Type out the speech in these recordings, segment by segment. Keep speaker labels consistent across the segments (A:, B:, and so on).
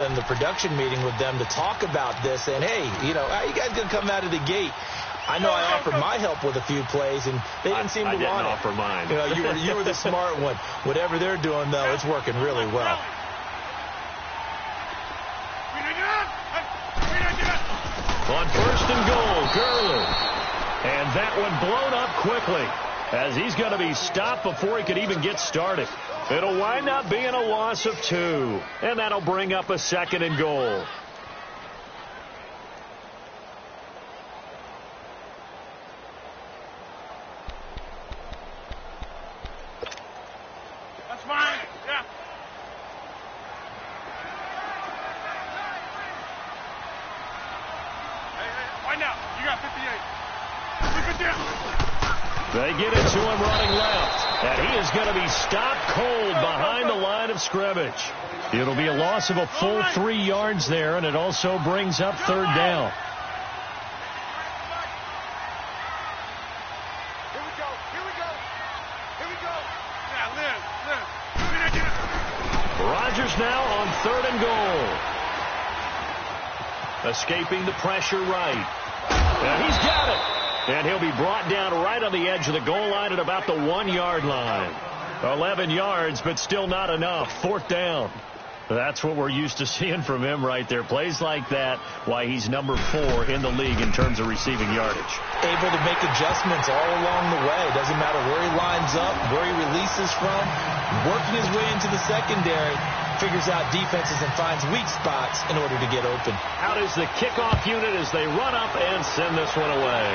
A: in the production meeting with them to talk about this, and hey, how you guys gonna come out of the gate? I know I offered my help with a few plays, and they didn't seem to want it.
B: I didn't offer mine.
A: You were the smart one. Whatever they're doing, though, it's working really well.
B: On first and goal, Gurley. And that one blown up quickly, as he's going to be stopped before he could even get started. It'll wind up being a loss of 2, and that'll bring up a second and goal.
C: That's fine. Yeah. Hey, right now. You got 58. Look at them.
B: They get it to him running left, and he is going to be stopped cold behind the line of scrimmage. It'll be a loss of a full 3 yards there, and it also brings up third down.
C: Here we go. Here we go. Yeah, Liv.
B: Rodgers now on third and goal. Escaping the pressure right. And he's got it. And he'll be brought down right on the edge of the goal line at about the 1 yard line. 11 yards, but still not enough. Fourth down. That's what we're used to seeing from him right there. Plays like that, why he's number 4 in the league in terms of receiving yardage.
A: Able to make adjustments all along the way. Doesn't matter where he lines up, where he releases from. Working his way into the secondary. Figures out defenses and finds weak spots in order to get open.
B: Out is the kickoff unit as they run up and send this one away.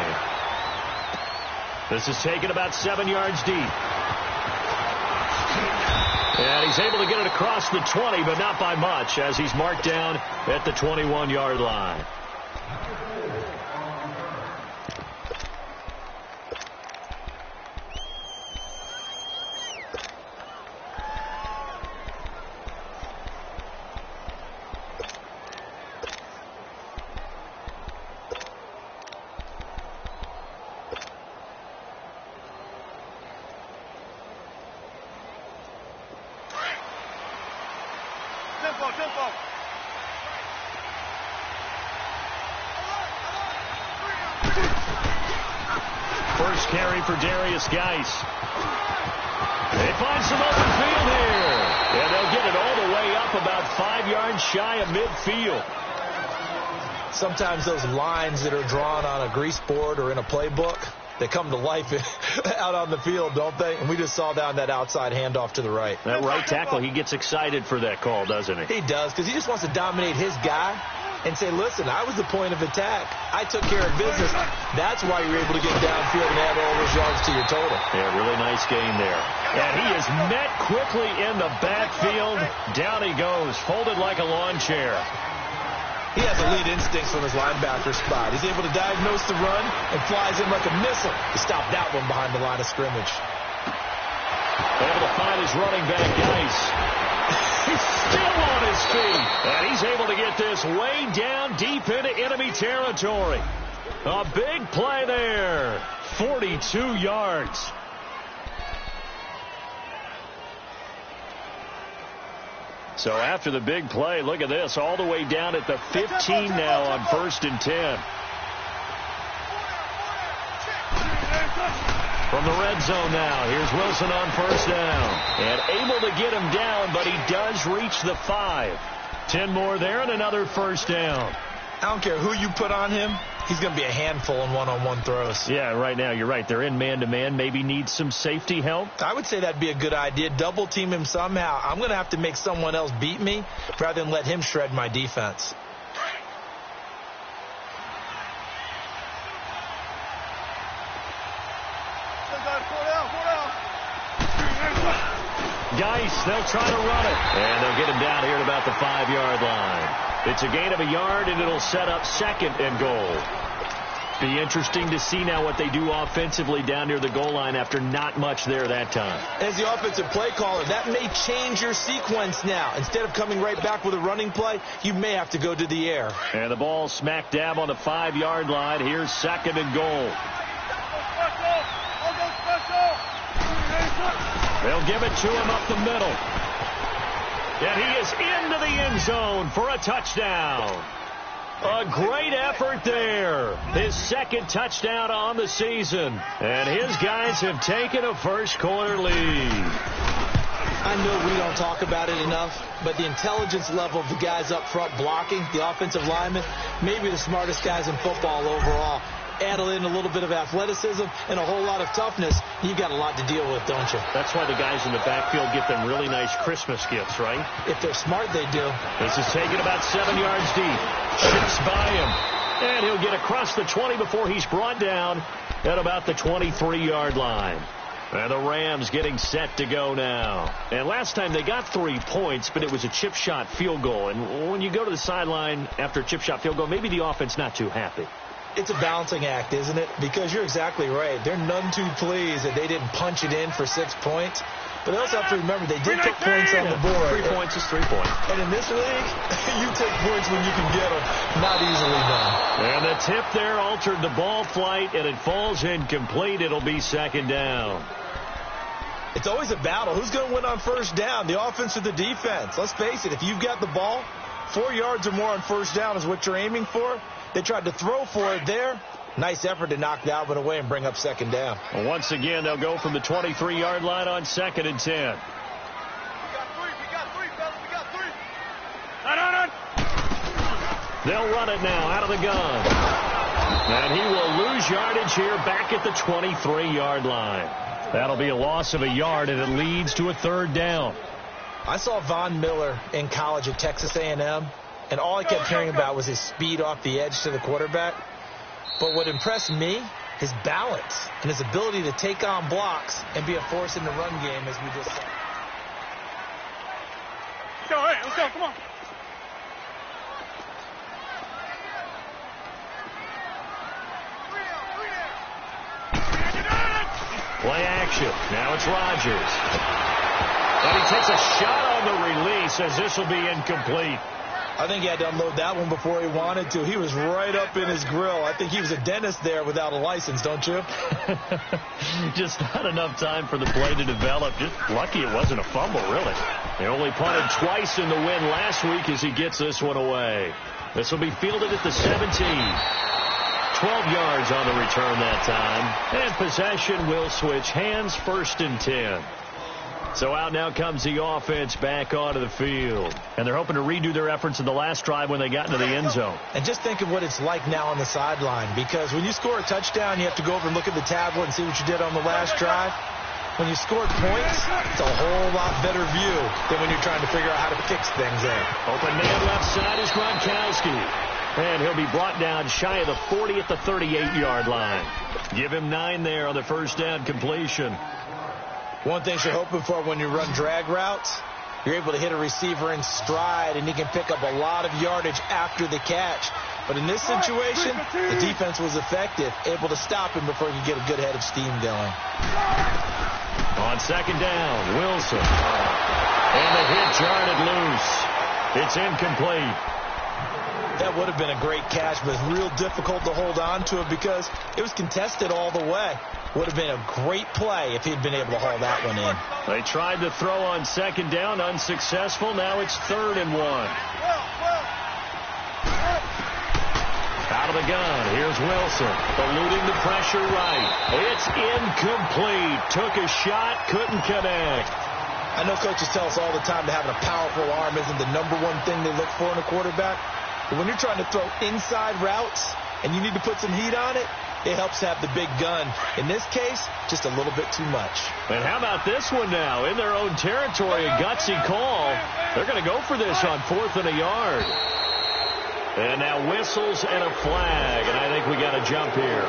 B: This is taken about 7 yards deep. And he's able to get it across the 20, but not by much, as he's marked down at the 21-yard line.
C: Tempo.
B: First carry for Darius Geis. They find some open field here. And they'll get it all the way up about 5 yards shy of midfield.
A: Sometimes those lines that are drawn on a grease board or in a playbook, they come to life out on the field, don't they? And we just saw down that outside handoff to the right.
B: That right tackle, he gets excited for that call, doesn't he?
A: He does, because he just wants to dominate his guy and say, listen, I was the point of attack. I took care of business. That's why you're able to get downfield and add all those yards to your total.
B: Yeah, really nice game there. And he is met quickly in the backfield. Down he goes, folded like a lawn chair.
A: He has elite instincts from his linebacker spot. He's able to diagnose the run and flies in like a missile to stop that one behind the line of scrimmage.
B: Able to find his running back, Geis. He's still on his feet. And he's able to get this way down deep into enemy territory. A big play there. 42 yards. So after the big play, look at this, all the way down at the 15 now on 1st and 10. From the red zone now, here's Wilson on first down. And able to get him down, but he does reach the 5. 10 more there and another first down.
A: I don't care who you put on him. He's going to be a handful in one-on-one throws.
B: Yeah, right now, you're right. They're in man-to-man. Maybe need some safety help.
A: I would say that'd be a good idea. Double team him somehow. I'm going to have to make someone else beat me rather than let him shred my defense.
B: Geis, they'll try to run it. And they'll get him down here at about the 5-yard line. It's a gain of a yard, and it'll set up second and goal. Be interesting to see now what they do offensively down near the goal line after not much there that time.
A: As the offensive play caller, that may change your sequence now. Instead of coming right back with a running play, you may have to go to the air.
B: And the ball smack dab on the 5-yard line. Here's second and goal. They'll give it to him up the middle. And he is into the end zone for a touchdown. A great effort there. His second touchdown on the season. And his guys have taken a first-quarter lead.
A: I know we don't talk about it enough, but the intelligence level of the guys up front blocking, the offensive linemen, maybe the smartest guys in football overall. Add in a little bit of athleticism and a whole lot of toughness, you've got a lot to deal with, don't you?
B: That's why the guys in the backfield get them really nice Christmas gifts, right?
A: If they're smart, they do.
B: This is taken about 7 yards deep. Ships by him. And he'll get across the 20 before he's brought down at about the 23-yard line. And the Rams getting set to go now. And last time they got 3 points, but it was a chip shot field goal. And when you go to the sideline after a chip shot field goal, maybe the offense not too happy.
A: It's a balancing act, isn't it? Because you're exactly right. They're none too pleased that they didn't punch it in for 6 points. But they also have to remember they did put points on the board.
B: 3 points is 3 points.
A: And in this league, you take points when you can get them. Not easily done.
B: And the tip there altered the ball flight, and it falls incomplete. It'll be second down.
A: It's always a battle. Who's going to win on first down, the offense or the defense? Let's face it, if you've got the ball, 4 yards or more on first down is what you're aiming for. They tried to throw for it there. Nice effort to knock that one away and bring up second down.
B: Well, once again, they'll go from the 23-yard line on 2nd and 10.
C: We got three, fellas. We got three. Run.
B: They'll run it now out of the gun. And he will lose yardage here back at the 23-yard line. That'll be a loss of a yard, and it leads to a third down.
A: I saw Von Miller in college at Texas A&M, and all I kept hearing about was his speed off the edge to the quarterback. But what impressed me, his balance and his ability to take on blocks and be a force in the run game, as we just saw.
C: Let's go, come on.
B: Play action. Now it's Rodgers. And he takes a shot on the release as this will be incomplete.
A: I think he had to unload that one before he wanted to. He was right up in his grill. I think he was a dentist there without a license, don't you?
B: Just not enough time for the play to develop. Just lucky it wasn't a fumble, really. They only punted twice in the win last week as he gets this one away. This will be fielded at the 17. 12 yards on the return that time. And possession will switch hands, 1st and 10. So out now comes the offense back onto the field. And they're hoping to redo their efforts in the last drive when they got into the end zone.
A: And just think of what it's like now on the sideline. Because when you score a touchdown, you have to go over and look at the tablet and see what you did on the last drive. When you scored points, it's a whole lot better view than when you're trying to figure out how to fix things there.
B: Open man left side is Gronkowski. And he'll be brought down shy of the 40 at the 38-yard line. Give him 9 there on the first down completion.
A: One thing you're hoping for when you run drag routes, you're able to hit a receiver in stride, and he can pick up a lot of yardage after the catch. But in this situation, the defense was effective, able to stop him before he could get a good head of steam going.
B: On second down, Wilson. And the hit jarred it loose. It's incomplete.
A: That would have been a great catch, but it's real difficult to hold on to it because it was contested all the way. Would have been a great play if he'd been able to haul that one in.
B: They tried to throw on second down, unsuccessful. Now it's 3rd and 1. Out of the gun, here's Wilson, eluding the pressure right. It's incomplete. Took a shot, couldn't connect.
A: I know coaches tell us all the time that having a powerful arm isn't the #1 thing they look for in a quarterback. But when you're trying to throw inside routes and you need to put some heat on it, it helps to have the big gun. In this case, just a little bit too much.
B: And how about this one now? In their own territory, a gutsy call. They're going to go for this on 4th and a yard. And now whistles and a flag. And I think we got a jump here.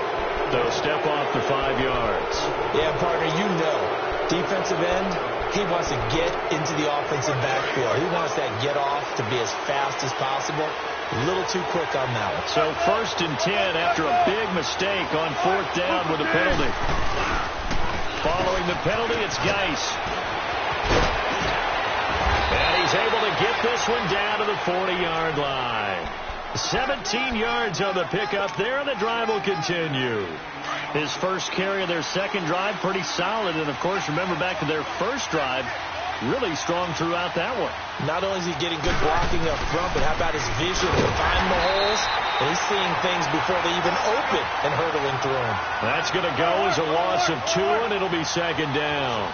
B: So step off the 5 yards.
A: Yeah, partner, you know, defensive end, he wants to get into the offensive backfield. He wants that get off to be as fast as possible. A little too quick on that one.
B: So 1st and 10 after a big mistake on 4th down with a penalty. Following the penalty, it's Geis. And he's able to get this one down to the 40-yard line. 17 yards on the pickup there, and the drive will continue. His first carry of their second drive, pretty solid. And, of course, remember back to their first drive, really strong throughout that one.
A: Not only is he getting good blocking up front, but how about his vision to find the holes? And he's seeing things before they even open and hurdling through them.
B: That's going to go as a loss of 2, and it'll be second down.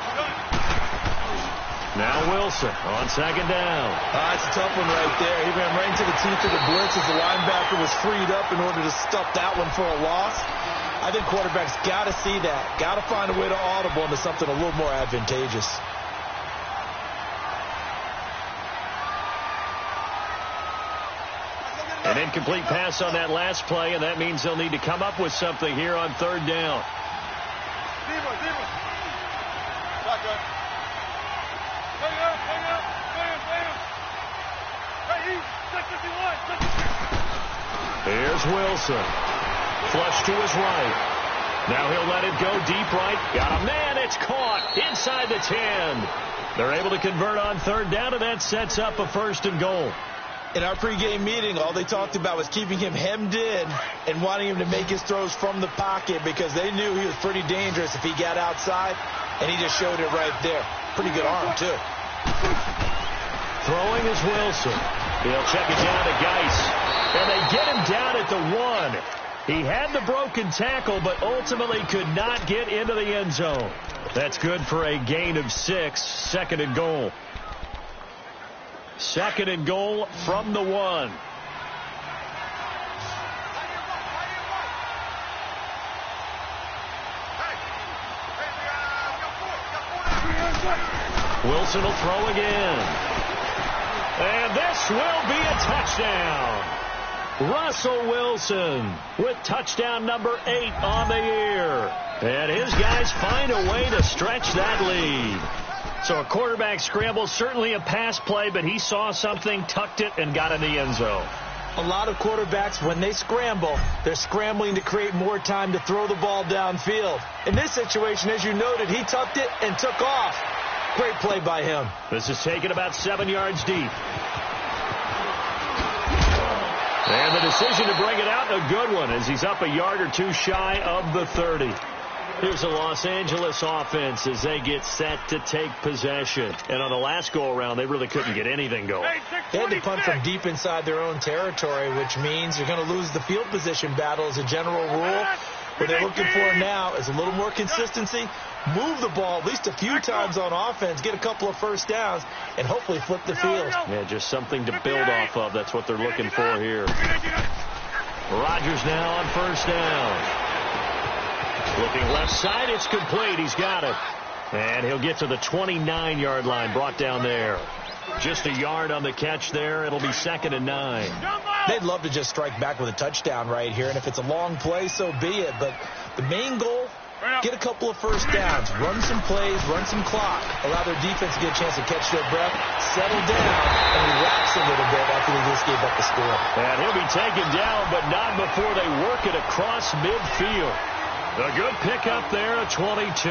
B: Now Wilson on second down.
A: That's a tough one right there. He ran right into the teeth of the blitz as the linebacker was freed up in order to stuff that one for a loss. I think quarterbacks got to see that. Got to find a way to audible into something a little more advantageous.
B: An incomplete pass on that last play, and that means they'll need to come up with something here on third down. Here's Wilson. Flush to his right. Now he'll let it go deep right. Got a man. It's caught inside the 10. They're able to convert on third down, and that sets up a 1st and goal.
A: In our pregame meeting, all they talked about was keeping him hemmed in and wanting him to make his throws from the pocket because they knew he was pretty dangerous if he got outside, and he just showed it right there. Pretty good arm, too.
B: Throwing is Wilson. He'll check it down to Geis, and they get him down at the 1. He had the broken tackle, but ultimately could not get into the end zone. That's good for a gain of 6, 2nd and goal. 2nd and goal from the 1. Wilson will throw again. And this will be a touchdown. Russell Wilson with touchdown number 8 on the year. And his guys find a way to stretch that lead. So a quarterback scramble, certainly a pass play, but he saw something, tucked it, and got in the end zone.
A: A lot of quarterbacks, when they scramble, they're scrambling to create more time to throw the ball downfield. In this situation, as you noted, he tucked it and took off. Great play by him.
B: This is taken about 7 yards deep. And the decision to bring it out, a good one, as he's up a yard or 2 shy of the 30. Here's the Los Angeles offense as they get set to take possession. And on the last go-around, they really couldn't get anything going.
A: They had to punt from deep inside their own territory, which means you're going to lose the field position battle as a general rule. What they're looking for now is a little more consistency, move the ball at least a few times on offense, get a couple of first downs, and hopefully flip the field.
B: Yeah, just something to build off of. That's what they're looking for here. Rodgers now on first down. Looking left side, it's complete. He's got it. And he'll get to the 29-yard line, brought down there. Just a yard on the catch there. It'll be 2nd and 9.
A: They'd love to just strike back with a touchdown right here, and if it's a long play, so be it. But the main goal, get a couple of first downs, run some plays, run some clock, allow their defense to get a chance to catch their breath, settle down, and relax a little bit after they just gave up the score.
B: And he'll be taken down, but not before they work it across midfield. A good pickup there at 22.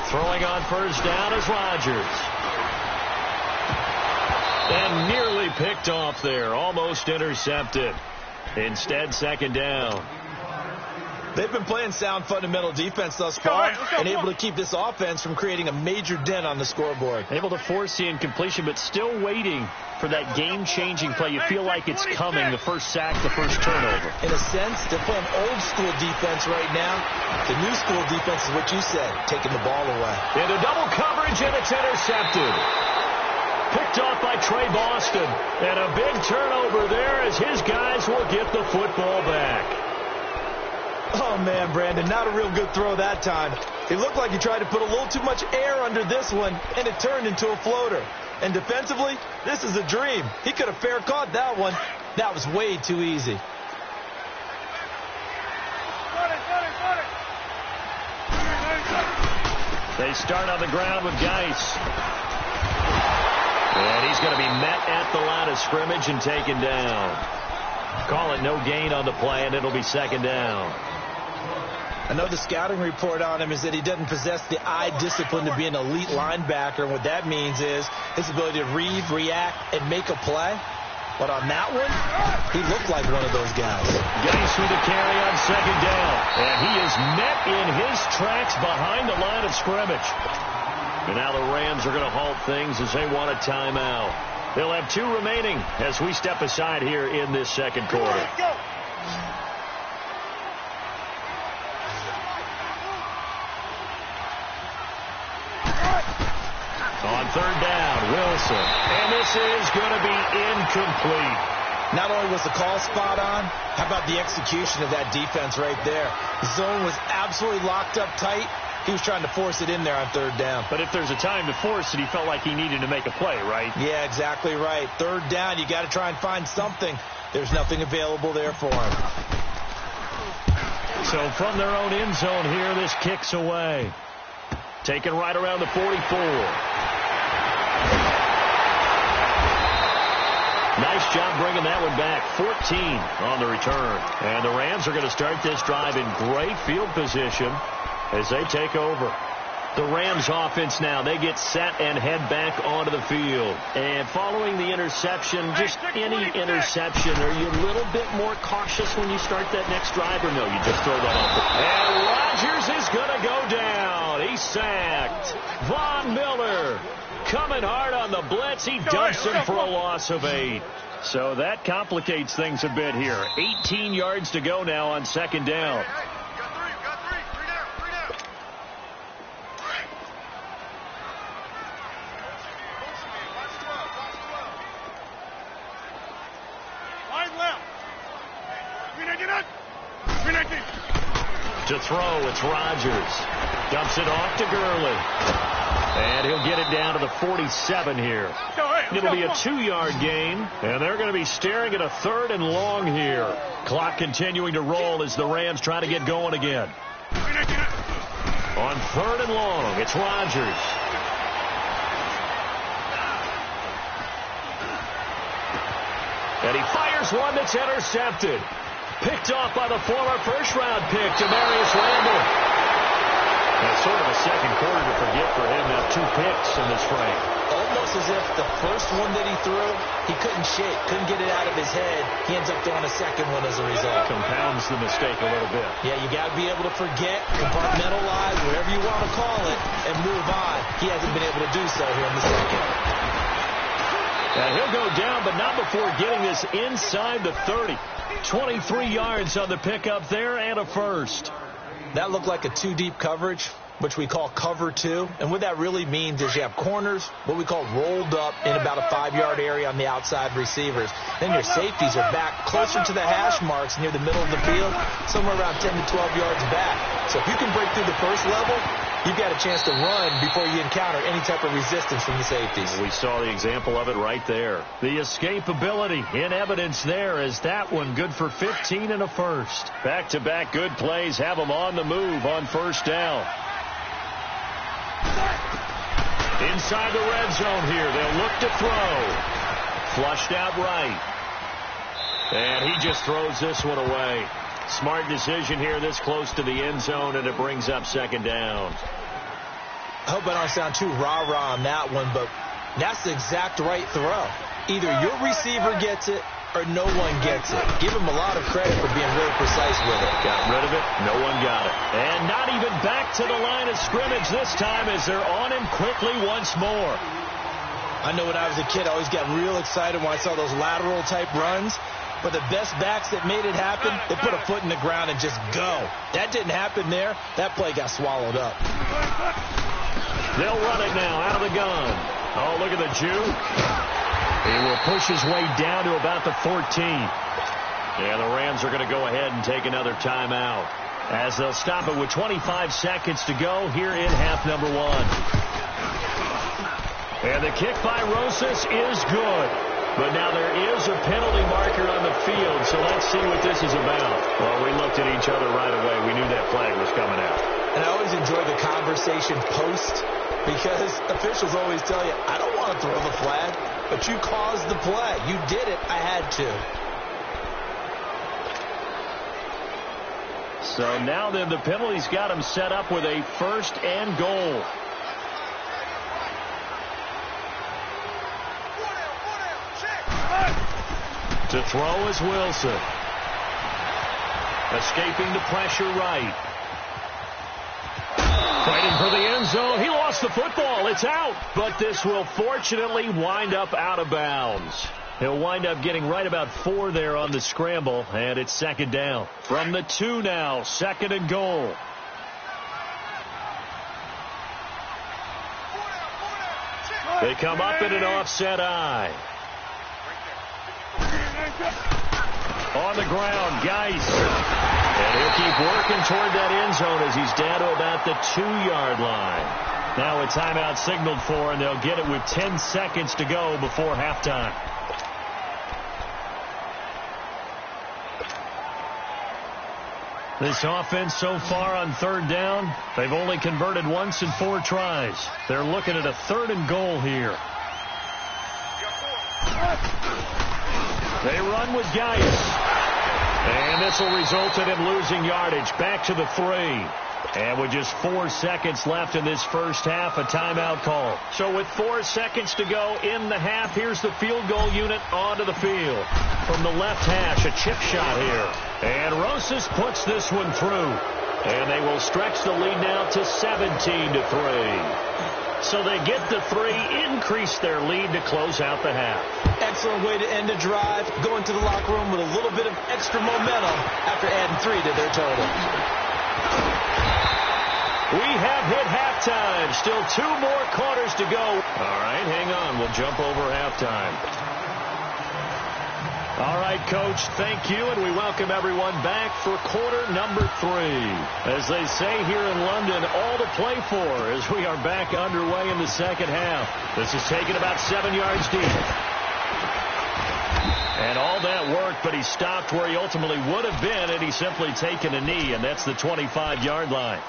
B: Throwing on first down is Rodgers. And nearly picked off there. Almost intercepted. Instead, 2nd down.
A: They've been playing sound fundamental defense thus far and able to keep this offense from creating a major dent on the scoreboard.
B: Able to force the incompletion, but still waiting for that game-changing play. You feel like it's coming, the first sack, the first turnover.
A: In a sense, they're playing old-school defense right now. The new school defense is what you said, taking the ball away.
B: Into double coverage, and it's intercepted. Picked off by Trey Boston. And a big turnover there as his guys will get the football back.
A: Oh, man, Brandon, not a real good throw that time. It looked like he tried to put a little too much air under this one, and it turned into a floater. And defensively, this is a dream. He could have fair caught that one. That was way too easy.
B: They start on the ground with Geis. And he's going to be met at the line of scrimmage and taken down. Call it no gain on the play, and it'll be 2nd down.
A: I know the scouting report on him is that he doesn't possess the eye discipline to be an elite linebacker. And what that means is his ability to read, react, and make a play. But on that one, he looked like one of those guys.
B: Gase with the carry on second down. And he is met in his tracks behind the line of scrimmage. And now the Rams are going to halt things as they want a timeout. They'll have 2 remaining as we step aside here in this second quarter. On third down, Wilson. And this is going to be incomplete.
A: Not only was the call spot on, how about the execution of that defense right there? The zone was absolutely locked up tight. He was trying to force it in there on third down.
B: But if there's a time to force it, he felt like he needed to make a play, right?
A: Yeah, exactly right. Third down, you got to try and find something. There's nothing available there for him.
B: So from their own end zone here, this kicks away. Taken right around the 44. Nice job bringing that one back. 14 on the return. And the Rams are going to start this drive in great field position as they take over. The Rams offense now, they get set and head back onto the field. And following the interception, just any interception, are you a little bit more cautious when you start that next drive, or no, you just throw that off? And Rodgers is going to go down. He's sacked. Von Miller coming hard on the blitz. He dumps him for a loss of 8. So that complicates things a bit here. 18 yards to go now on second down. To throw, it's Rodgers. Dumps it off to Gurley. And he'll get it down to the 47 here. It'll be a 2-yard gain, and they're going to be staring at a 3rd and long here. Clock continuing to roll as the Rams try to get going again. On 3rd and long, it's Rodgers. And he fires one that's intercepted. Picked off by the former first-round pick, Demarius Randall. That's sort of a second quarter to forget for him. Now 2 picks in this frame.
A: Almost as if the first one that he threw, he couldn't shake, couldn't get it out of his head. He ends up throwing a second one as a result.
B: Compounds the mistake a little bit.
A: Yeah, you got to be able to forget, compartmentalize, whatever you want to call it, and move on. He hasn't been able to do so here in the second.
B: And he'll go down, but not before getting this inside the 30. 23 yards on the pickup there and a first.
A: That looked like a 2-deep coverage, which we call cover 2. And what that really means is you have corners, what we call rolled up in about a 5-yard area on the outside receivers. Then your safeties are back closer to the hash marks near the middle of the field, somewhere around 10 to 12 yards back. So if you can break through the first level, you've got a chance to run before you encounter any type of resistance from the safeties.
B: We saw the example of it right there. The escapability in evidence there as that one good for 15 and a first. Back-to-back good plays have them on the move on first down. Inside the red zone here, they'll look to throw. Flushed out right. And he just throws this one away. Smart decision here this close to the end zone, and it brings up second down.
A: I hope I don't sound too rah-rah on that one, but that's the exact right throw. Either your receiver gets it or no one gets it. Give him a lot of credit for being really precise with it.
B: Got rid of it. No one got it. And not even back to the line of scrimmage this time as they're on him quickly once more.
A: I know when I was a kid, I always got real excited when I saw those lateral type runs. But the best backs that made it happen, they put a foot in the ground and just go. That didn't happen there. That play got swallowed up.
B: They'll run it now out of the gun. Oh, look at the Jew. He will push his way down to about the 14. Yeah, the Rams are going to go ahead and take another timeout as they'll stop it with 25 seconds to go here in half number 1. And the kick by Rosas is good. But now there is a penalty marker on the field, so let's see what this is about. Well, we looked at each other right away. We knew that flag was coming out.
A: And I always enjoy the conversation post because officials always tell you, I don't want to throw the flag, but you caused the play. You did it. I had to.
B: So now then the penalty's got him set up with a 1st and goal. To throw is Wilson. Escaping the pressure right. Fighting for the end zone. He lost the football. It's out. But this will fortunately wind up out of bounds. He'll wind up getting right about 4 there on the scramble, and it's second down. From the 2 now, second and goal. They come up in an offset eye. On the ground, Geis. And he'll keep working toward that end zone as he's down to about the 2-yard line. Now a timeout signaled for, and they'll get it with 10 seconds to go before halftime. This offense so far on third down, they've only converted once in 4 tries. Third looking at a 3rd and goal here. They run with Geis. And this will result in him losing yardage. Back to the 3. And with just 4 seconds left in this first half, a timeout call. So with 4 seconds to go in the half, here's the field goal unit onto the field. From the left hash, a chip shot here. And Rosas puts this one through. And they will stretch the lead now to 17-3. So they get the 3, increase their lead to close out the half.
A: Excellent way to end the drive. Go into the locker room with a little bit of extra momentum after adding 3 to their total.
B: We have hit halftime. Still 2 more quarters to go. All right, hang on. We'll jump over halftime. All right, Coach, thank you, and we welcome everyone back for quarter number 3. As they say here in London, all to play for as we are back underway in the second half. This is taken about 7 yards deep. And all that worked, but he stopped where he ultimately would have been, and he's simply taken a knee, and that's the 25-yard line.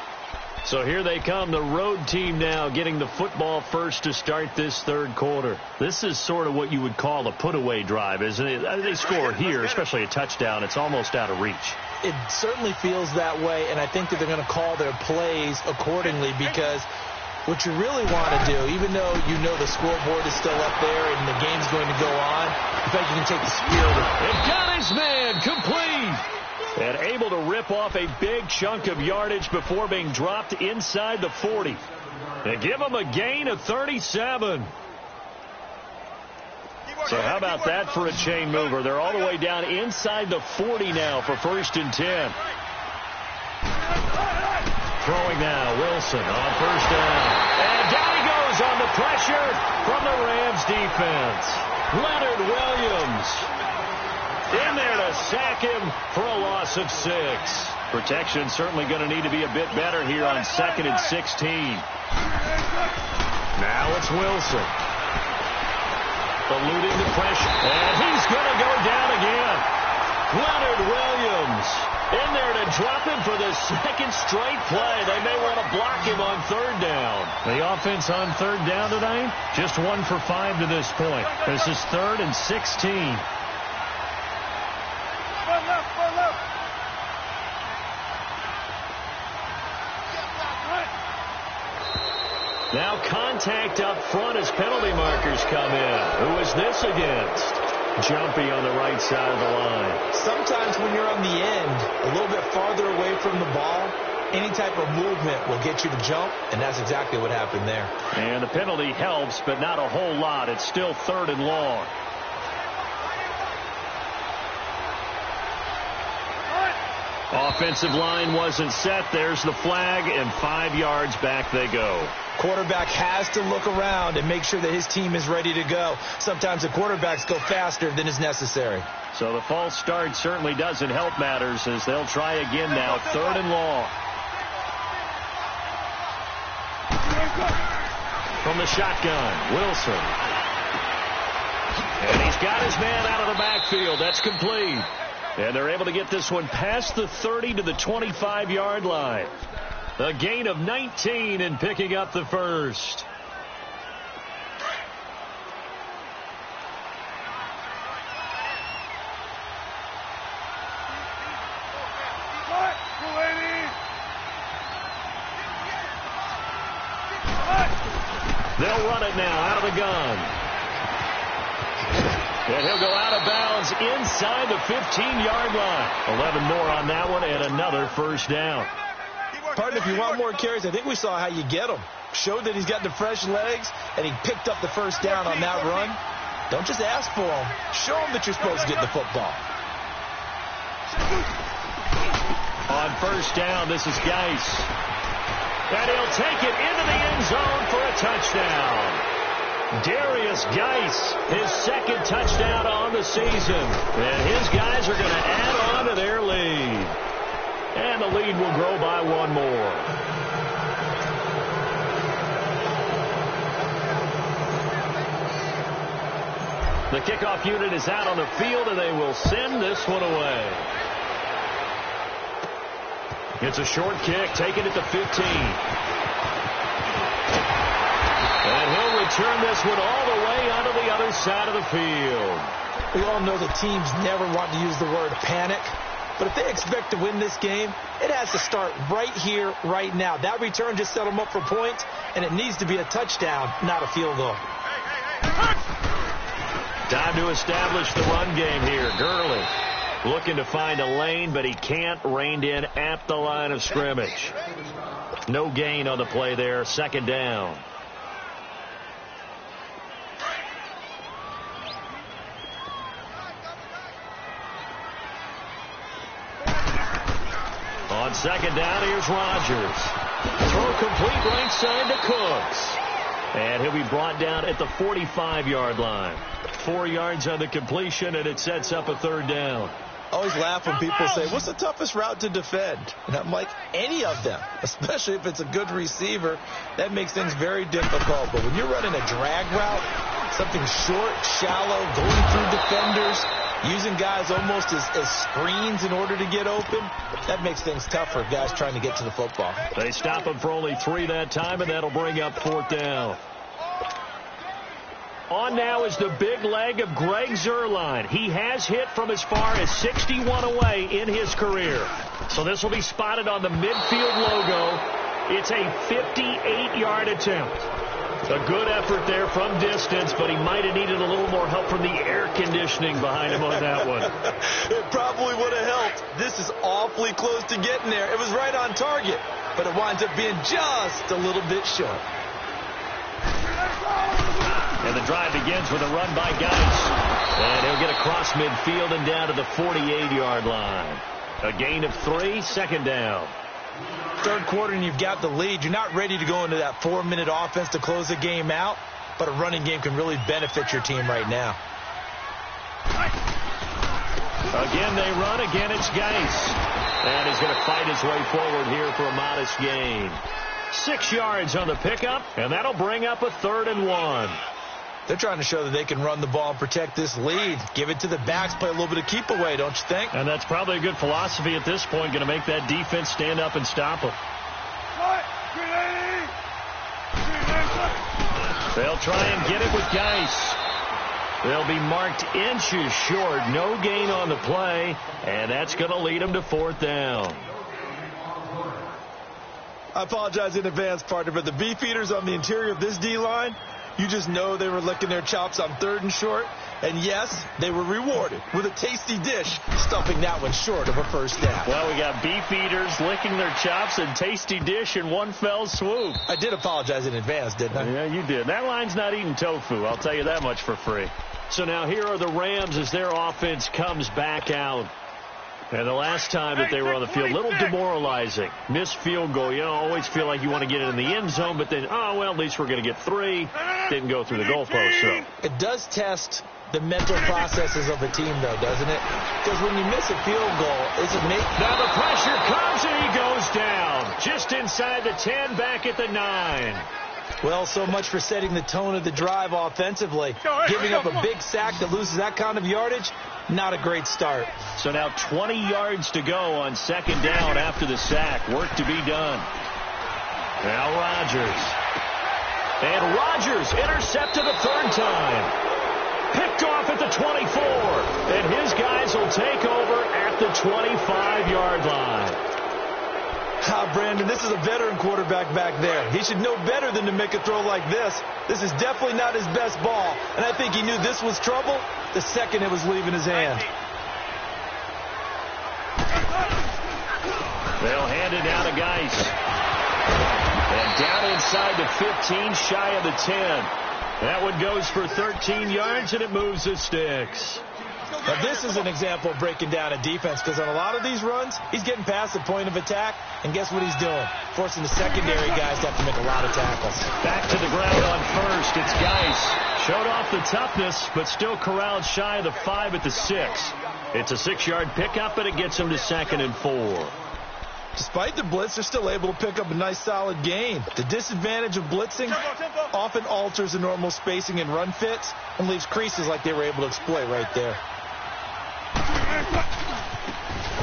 B: So here they come, the road team now getting the football first to start this third quarter. This is sort of what you would call a put-away drive, isn't it? They score here, especially a touchdown. It's almost out of reach.
A: It certainly feels that way, and I think that they're going to call their plays accordingly because what you really want to do, even though you know the scoreboard is still up there and the game's going to go on, in fact, you can take the spirit of it.
B: They've got his man complete. And able to rip off a big chunk of yardage before being dropped inside the 40. And give him a gain of 37. So how about that for a chain mover? They're all the way down inside the 40 now for 1st and 10. Throwing now, Wilson on 1st down. And down he goes on the pressure from the Rams defense. Leonard Williams in there to sack him for a loss of 6. Protection certainly going to need to be a bit better here on 2nd and 16. Now it's Wilson. Eluding the pressure. And he's going to go down again. Leonard Williams in there to drop him for the 2nd straight play. They may want to block him on 3rd down. The offense on 3rd down tonight, just 1 for 5 to this point. This is 3rd and 16. Now contact up front as penalty markers come in. Who is this against? Jumpy on the right side of the line.
A: Sometimes when you're on the end, a little bit farther away from the ball, any type of movement will get you to jump, and that's exactly what happened there.
B: And the penalty helps, but not a whole lot. It's still 3rd and long. Offensive line wasn't set. There's the flag, and 5 yards back they go.
A: Quarterback has to look around and make sure that his team is ready to go. Sometimes the quarterbacks go faster than is necessary.
B: So the false start certainly doesn't help matters as they'll try again now. 3rd and long. From the shotgun, Wilson. And he's got his man out of the backfield. That's complete. And they're able to get this one past the 30 to the 25-yard line. A gain of 19 and picking up the 1st. They'll run it now out of the gun. And he'll go out of bounds inside the 15-yard line. 11 more on that one and another first down.
A: Partner, if you want more carries, I think we saw how you get them. Showed that he's got the fresh legs, and he picked up the first down on that run. Don't just ask for them. Show them that you're supposed to get the football.
B: On first down, this is Geis. And he'll take it into the end zone for a touchdown. Darius Geis, his second touchdown on the season. And his guys are going to add on to their lead. And the lead will grow by one more. The kickoff unit is out on the field, and they will send this one away. It's a short kick, taken at the 15. And he'll return this one all the way onto the other side of the field.
A: We all know that teams never want to use the word panic. But if they expect to win this game, it has to start right here, right now. That return just set them up for points, and it needs to be a touchdown, not a field goal.
B: Time to establish the run game here. Gurley looking to find a lane, but he can't. Reined in at the line of scrimmage. No gain on the play there. Second down. On second down, here's Rodgers. Throw complete right side to Cooks. And he'll be brought down at the 45-yard line. 4 yards on the completion, and it sets up a third down.
A: I always laugh when people say, what's the toughest route to defend? And I'm like, any of them, especially if it's a good receiver. That makes things very difficult. But when you're running a drag route, something short, shallow, going through defenders, using guys almost as screens in order to get open, that makes things tough for guys trying to get to the football.
B: They stop him for only 3 that time, and that'll bring up fourth down. On now is the big leg of Greg Zuerlein. He has hit from as far as 61 away in his career. So this will be spotted on the midfield logo. It's a 58-yard attempt. A good effort there from distance, but he might have needed a little more help from the air conditioning behind him on that one.
A: It probably would have helped. This is awfully close to getting there. It was right on target, but it winds up being just a little bit short.
B: And the drive begins with a run by Geis. And he'll get across midfield and down to the 48-yard line. A gain of 3, second down.
A: Third quarter and you've got the lead. You're not ready to go into that 4-minute offense to close the game out, but a running game can really benefit your team right now.
B: Again they run. Again it's Geis. And he's going to fight his way forward here for a modest gain. 6 yards on the pickup, and that'll bring up a 3rd and 1.
A: They're trying to show that they can run the ball and protect this lead. Give it to the backs, play a little bit of keep away, don't you think?
B: And that's probably a good philosophy at this point, going to make that defense stand up and stop them. They'll try and get it with Geis. They'll be marked inches short. No gain on the play, and that's going to lead them to 4th down.
A: I apologize in advance, partner, but the beef eaters on the interior of this D-line, you just know they were licking their chops on 3rd and short. And, yes, they were rewarded with a tasty dish, stuffing that one short of a first down.
B: Well, we got beef eaters licking their chops and tasty dish in one fell swoop.
A: I did apologize in advance, didn't I?
B: Yeah, you did. That line's not eating tofu. I'll tell you that much for free. So now here are the Rams as their offense comes back out. And the last time that they were on the field, a little demoralizing. Missed field goal. You know, always feel like you want to get it in the end zone, but then, oh, well, at least we're going to get 3. Didn't go through the goalpost, so.
A: It does test the mental processes of a team, though, doesn't it? Because when you miss a field goal, it's amazing.
B: Now the pressure comes, and he goes down. Just inside the 10, back at the 9.
A: Well, so much for setting the tone of the drive offensively. Giving up a big sack that loses that kind of yardage, not a great start.
B: So now 20 yards to go on second down after the sack. Work to be done. Now Rodgers. And Rodgers intercepted the 3rd time. Picked off at the 24. And his guys will take over at the 25-yard line.
A: Brandon, this is a veteran quarterback back there. He should know better than to make a throw like this. This is definitely not his best ball, and I think he knew this was trouble the second it was leaving his hand.
B: They'll hand it down to Geis. And down inside the 15, shy of the 10. That one goes for 13 yards, and it moves the sticks.
A: Now, this is an example of breaking down a defense, because on a lot of these runs, he's getting past the point of attack, and guess what he's doing? Forcing the secondary guys to have to make a lot of tackles.
B: Back to the ground on first. It's Geis. Showed off the toughness, but still corralled shy of the 5 at the 6. It's a 6-yard pickup, and it gets him to 2nd and 4.
A: Despite the blitz, they're still able to pick up a nice solid gain. The disadvantage of blitzing often alters the normal spacing and run fits and leaves creases like they were able to exploit right there.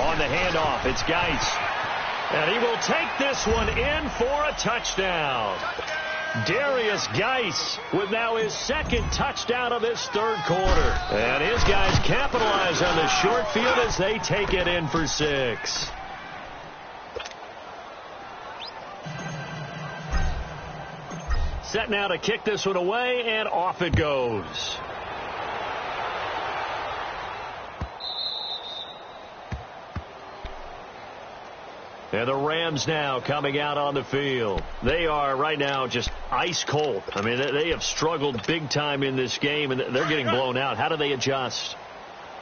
B: On the handoff, it's Geis. And he will take this one in for a touchdown. Darius Geis with now his 2nd touchdown of this 3rd quarter. And his guys capitalize on the short field as they take it in for 6. Set now to kick this one away, and off it goes. And the Rams now coming out on the field. They are right now just ice cold. I mean, they have struggled big time in this game, and they're getting blown out. How do they adjust?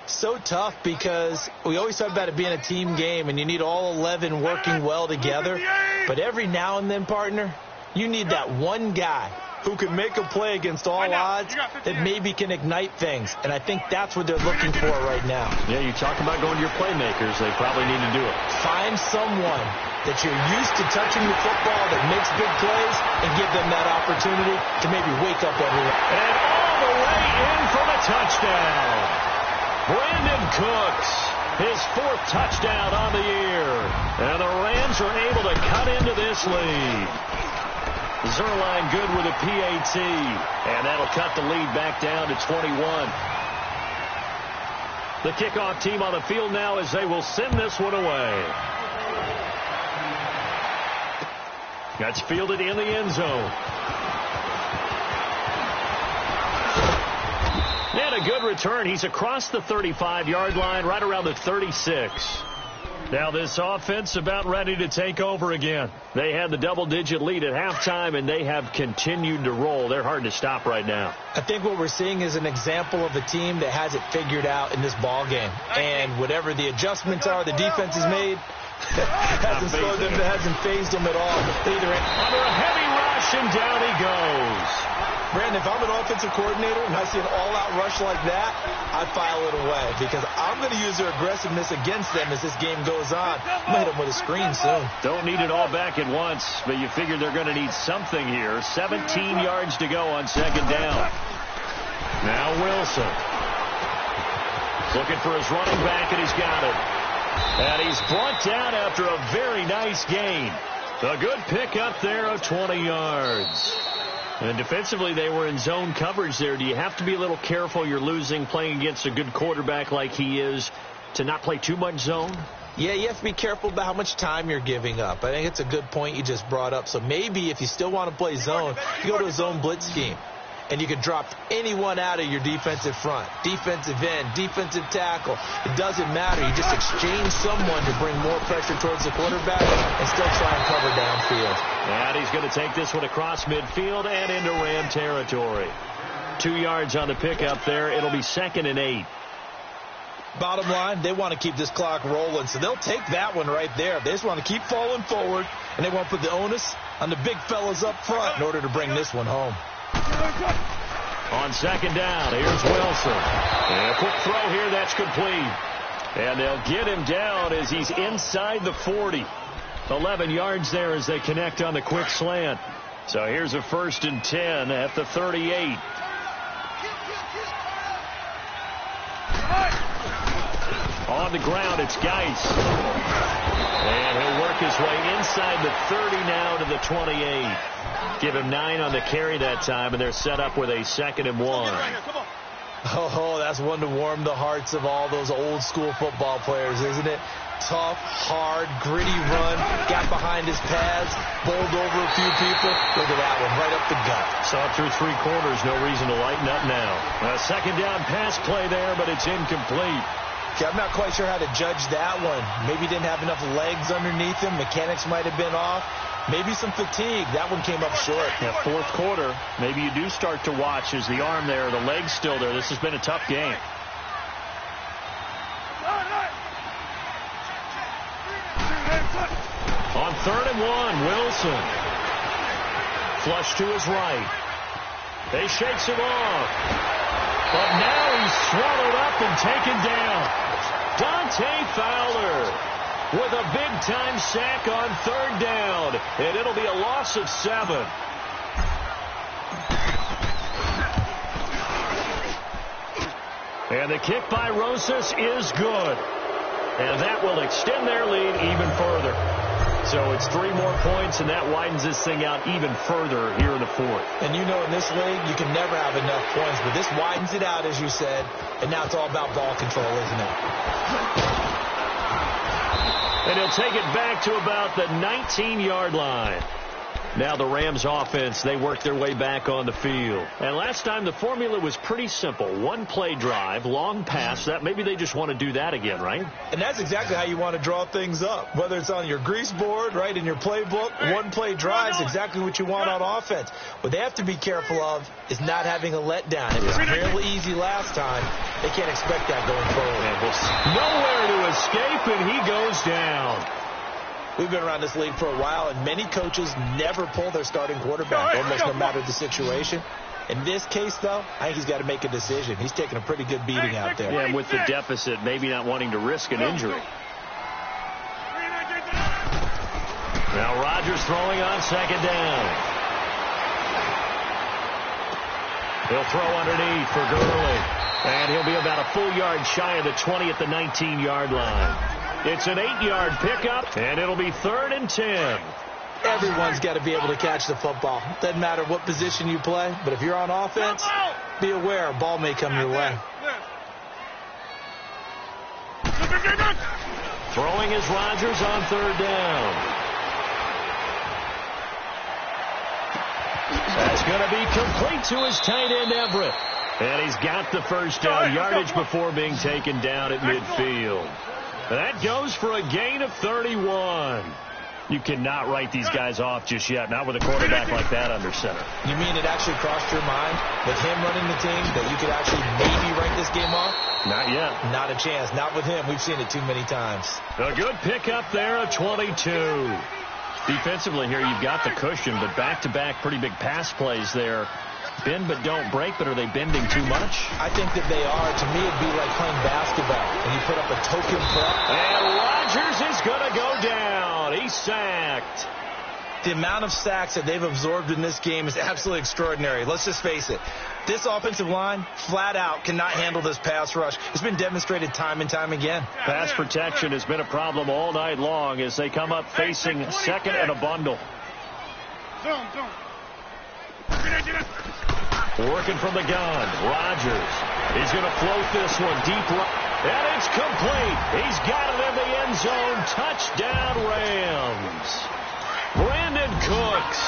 A: So tough, because we always talk about it being a team game, and you need all 11 working well together. But every now and then, partner, you need that one guy who can make a play against all odds that maybe can ignite things. And I think that's what they're looking for right now.
B: Yeah, you talk about going to your playmakers. They probably need to do it.
A: Find someone that you're used to touching the football that makes big plays and give them that opportunity to maybe wake up everyone.
B: And all the way in for the touchdown. Brandon Cooks, his 4th touchdown on the year. And the Rams are able to cut into this lead. Zerline good with a PAT. And that'll cut the lead back down to 21. The kickoff team on the field now as they will send this one away. That's fielded in the end zone. And a good return. He's across the 35-yard line, right around the 36. Now this offense about ready to take over again. They had the double-digit lead at halftime, and they have continued to roll. They're hard to stop right now.
A: I think what we're seeing is an example of a team that has it figured out in this ball game. And whatever the adjustments are the defense has made, hasn't slowed them, hasn't phased them at all. Either
B: under a heavy rush, and down he goes.
A: Brandon, if I'm an offensive coordinator and I see an all-out rush like that, I file it away, because I'm going to use their aggressiveness against them as this game goes on. I'm going to hit them with a screen soon.
B: Don't need it all back at once, but you figure they're going to need something here. 17 yards to go on 2nd down. Now Wilson. Looking for his running back, and he's got it. And he's brought down after a very nice gain. A good pickup there of 20 yards. And defensively, they were in zone coverage there. Do you have to be a little careful? You're losing, playing against a good quarterback like he is, to not play too much zone?
A: Yeah, you have to be careful about how much time you're giving up. I think it's a good point you just brought up. So maybe if you still want to play zone, you go to a zone blitz scheme. And you can drop anyone out of your defensive front, defensive end, defensive tackle. It doesn't matter. You just exchange someone to bring more pressure towards the quarterback and still try and cover downfield.
B: And he's going to take this one across midfield and into Ram territory. 2 yards on the pickup there. It'll be 2nd and 8.
A: Bottom line, they want to keep this clock rolling, so they'll take that one right there. They just want to keep falling forward, and they want to put the onus on the big fellas up front in order to bring this one home.
B: On 2nd down, here's Wilson. And a quick throw here, that's complete. And they'll get him down as he's inside the 40. 11 yards there as they connect on the quick slant. So here's a 1st and 10 at the 38. On the ground, it's Geis. And he'll work his way inside the 30 now to the 28. Give him 9 on the carry that time, and they're set up with a 2nd and 1.
A: Oh, that's one to warm the hearts of all those old school football players, isn't it? tough, hard, gritty run. Got behind his pads, bowled over a few people. Look at that one, right up the gut.
B: Saw it through 3 quarters. No reason to lighten up now. A second down pass play there, but it's incomplete.
A: Okay, I'm not quite sure how to judge that one. Maybe didn't have enough legs underneath him. Mechanics might have been off. Maybe some fatigue. That one came up short.
B: Yeah, 4th quarter, maybe you do start to watch. Is the arm there, the leg's still there? This has been a tough game. On 3rd and 1, Wilson. Flush to his right. They shakes him off. But now he's swallowed up and taken down. Dante Fowler with a big-time sack on 3rd down. And it'll be a loss of 7. And the kick by Rosas is good. And that will extend their lead even further. So it's 3 more points, and that widens this thing out even further here in the 4th.
A: And you know in this league, you can never have enough points, but this widens it out, as you said, and now it's all about ball control, isn't it?
B: And he'll take it back to about the 19-yard line. Now the Rams offense, they work their way back on the field. And last time the formula was pretty simple. 1-play drive, long pass. That maybe they just want to do that again, right?
A: And that's exactly how you want to draw things up. Whether it's on your grease board, right, in your playbook, 1-play drive is exactly what you want on offense. What they have to be careful of is not having a letdown. It was fairly easy last time. They can't expect that going forward.
B: Nowhere to escape, and he goes down.
A: We've been around this league for a while, and many coaches never pull their starting quarterback, almost no matter the situation. In this case, though, I think he's got to make a decision. He's taking a pretty good beating out there.
B: Yeah, and with the deficit, maybe not wanting to risk an injury. Now Rodgers throwing on 2nd down. He'll throw underneath for Gurley. And he'll be about a full yard shy of the 20 at the 19-yard line. It's an 8-yard pickup, and it'll be 3rd and 10.
A: Everyone's got to be able to catch the football. Doesn't matter what position you play, but if you're on offense, be aware a ball may come your way.
B: Throwing is Rodgers on 3rd down. That's going to be complete to his tight end, Everett. And he's got the first down yardage before being taken down at midfield. That goes for a gain of 31. You cannot write these guys off just yet, not with a quarterback like that under center.
A: You mean it actually crossed your mind with him running the team that you could actually maybe write this game off?
B: Not yet.
A: Not a chance. Not with him. We've seen it too many times.
B: A good pickup there, a 22. Defensively here, you've got the cushion, but back-to-back pretty big pass plays there. Bend but don't break, but are they bending too much?
A: I think that they are. To me, it'd be like playing basketball, and you put up a token prep.
B: And Rodgers is going to go down. He's sacked.
A: The amount of sacks that they've absorbed in this game is absolutely extraordinary. Let's just face it. This offensive line, flat out, cannot handle this pass rush. It's been demonstrated time and time again.
B: Pass protection has been a problem all night long as they come up facing 2nd and a bundle. Working from the gun, Rodgers. He's going to float this one deep right. And it's complete. He's got it in the end zone. Touchdown, Rams. Brandon Cooks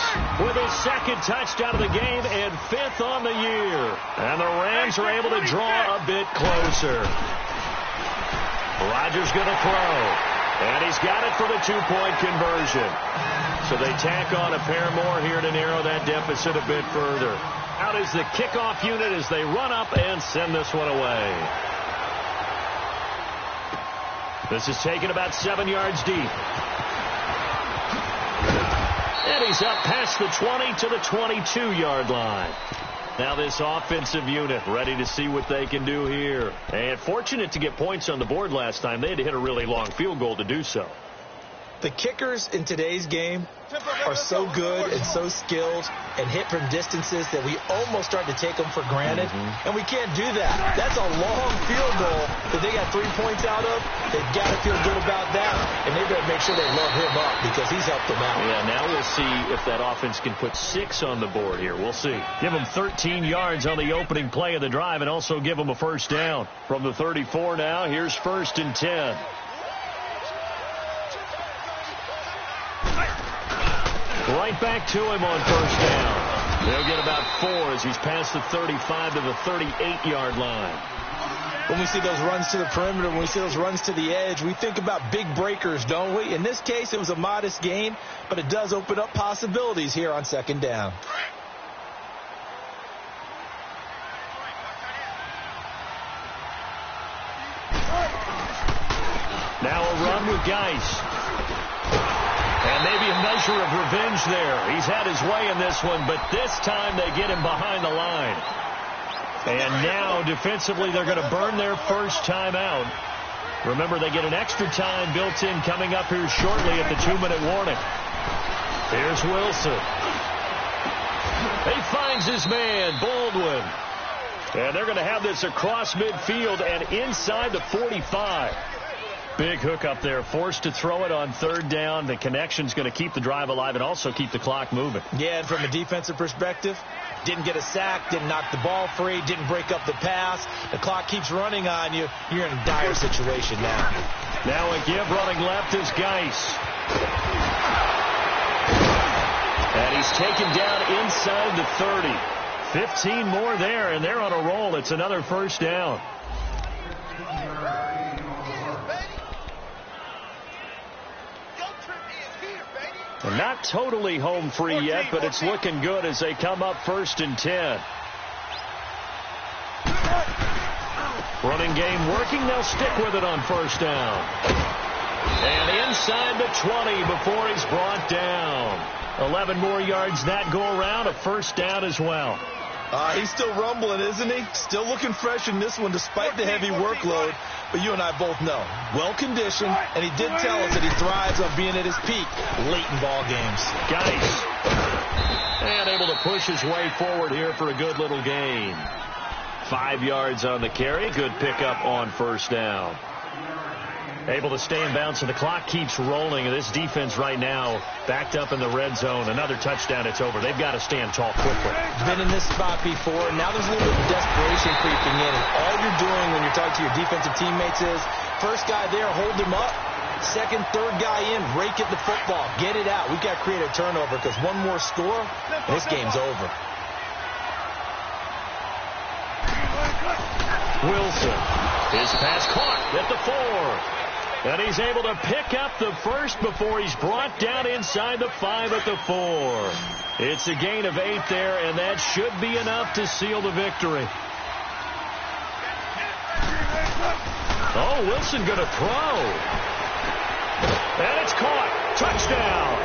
B: with his 2nd touchdown of the game and 5th on the year. And the Rams are able to draw a bit closer. Rodgers going to throw. And he's got it for the 2-point conversion. So they tack on a pair more here to narrow that deficit a bit further. Out is the kickoff unit as they run up and send this one away. This is taken about 7 yards deep. And he's up past the 20 to the 22-yard line. Now this offensive unit ready to see what they can do here. And fortunate to get points on the board last time. They had to hit a really long field goal to do so.
A: The kickers in today's game are so good and so skilled and hit from distances that we almost start to take them for granted. And we can't do that. That's a long field goal that they got 3 points out of. They've got to feel good about that. And they better make sure they load him up because he's helped them out.
B: Yeah, now we'll see if that offense can put 6 on the board here. We'll see. Give them 13 yards on the opening play of the drive and also give them a first down. From the 34 now, here's 1st and 10. Right back to him on first down. They'll get about 4 as he's past the 35 to the 38-yard line.
A: When we see those runs to the perimeter, when we see those runs to the edge, we think about big breakers, don't we? In this case, it was a modest gain, but it does open up possibilities here on second down.
B: Now a run with Geis. And maybe a measure of revenge there. He's had his way in this one, but this time they get him behind the line. And now, defensively, they're going to burn their first time out. Remember, they get an extra time built in coming up here shortly at the 2-minute warning. Here's Wilson. He finds his man, Baldwin. And they're going to have this across midfield and inside the 45. Big hook up there, forced to throw it on third down. The connection's going to keep the drive alive and also keep the clock moving.
A: Yeah, and from a defensive perspective, didn't get a sack, didn't knock the ball free, didn't break up the pass. The clock keeps running on you. You're in a dire situation now.
B: Now a give running left is Geis. And he's taken down inside the 30. 15 more there, and they're on a roll. It's another first down. And not totally home free yet, but it's looking good as they come up 1st and 10. Running game working. They'll stick with it on first down. And inside the 20 before he's brought down. 11 more yards that go around. A first down as well.
A: He's still rumbling, isn't he? Still looking fresh in this one despite the heavy workload. But you and I both know, well-conditioned, and he did tell us that he thrives on being at his peak late in ball games.
B: Geis. And able to push his way forward here for a good little gain. 5 yards on the carry. Good pickup on first down. Able to stay in bounds, and the clock keeps rolling. And this defense right now backed up in the red zone. Another touchdown, it's over. They've got to stand tall quickly.
A: Been in this spot before. Now there's a little bit of desperation creeping in. And all you're doing when you're talking to your defensive teammates is, first guy there, hold him up. Second, third guy in, rake at the football. Get it out. We've got to create a turnover because one more score, and this game's over.
B: Wilson. His pass caught at the 4. And he's able to pick up the first before he's brought down inside the 5 at the 4. It's a gain of 8 there, and that should be enough to seal the victory. Oh, Wilson going to throw. And it's caught. Touchdown.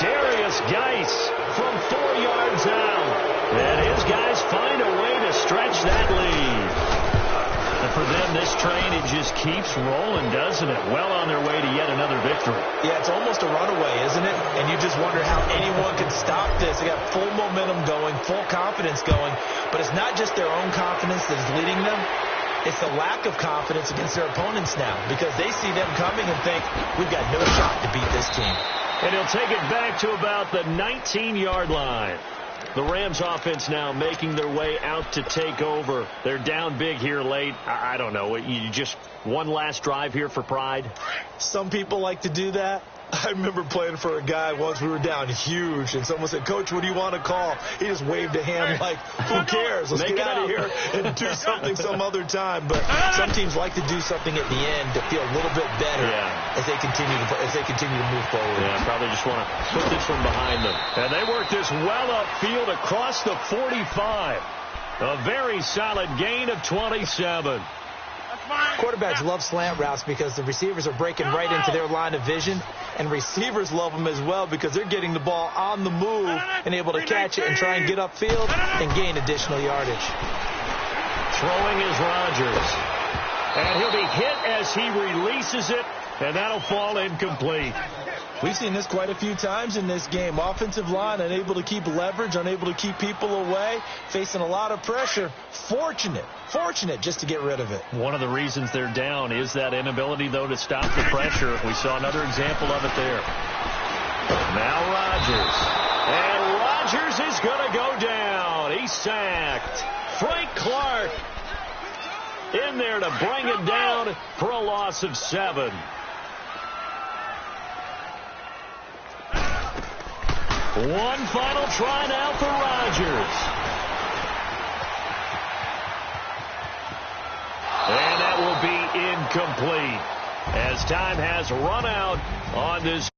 B: Darius Geis from 4 yards out. And his guys find a way to stretch that lead. And for them, this train, it just keeps rolling, doesn't it? Well on their way to yet another victory.
A: Yeah, it's almost a runaway, isn't it? And you just wonder how anyone can stop this. They got full momentum going, full confidence going. But it's not just their own confidence that is leading them. It's the lack of confidence against their opponents now because they see them coming and think, we've got no shot to beat this team.
B: And he'll take it back to about the 19-yard line. The Rams offense now making their way out to take over. They're down big here late. I don't know. You just one last drive here for pride?
A: Some people like to do that. I remember playing for a guy once. We were down huge, and someone said, Coach, what do you want to call? He just waved a hand like, who cares? Let's get out of here and do something some other time. But some teams like to do something at the end to feel a little bit better as they continue to move forward.
B: Yeah, probably just want to put this one behind them. And they work this well upfield across the 45. A very solid gain of 27.
A: Quarterbacks love slant routes because the receivers are breaking right into their line of vision, and receivers love them as well because they're getting the ball on the move and able to catch it and try and get upfield and gain additional yardage.
B: Throwing is Rodgers. And he'll be hit as he releases it, and that'll fall incomplete.
A: We've seen this quite a few times in this game. Offensive line unable to keep leverage, unable to keep people away, facing a lot of pressure. Fortunate just to get rid of it. One of the reasons they're down is that inability, though, to stop the pressure. We saw another example of it there. Now Rodgers. And Rodgers is going to go down. He's sacked. Frank Clark in there to bring it down for a loss of 7.
B: One final try now for Rodgers. And that will be incomplete as time has run out on this.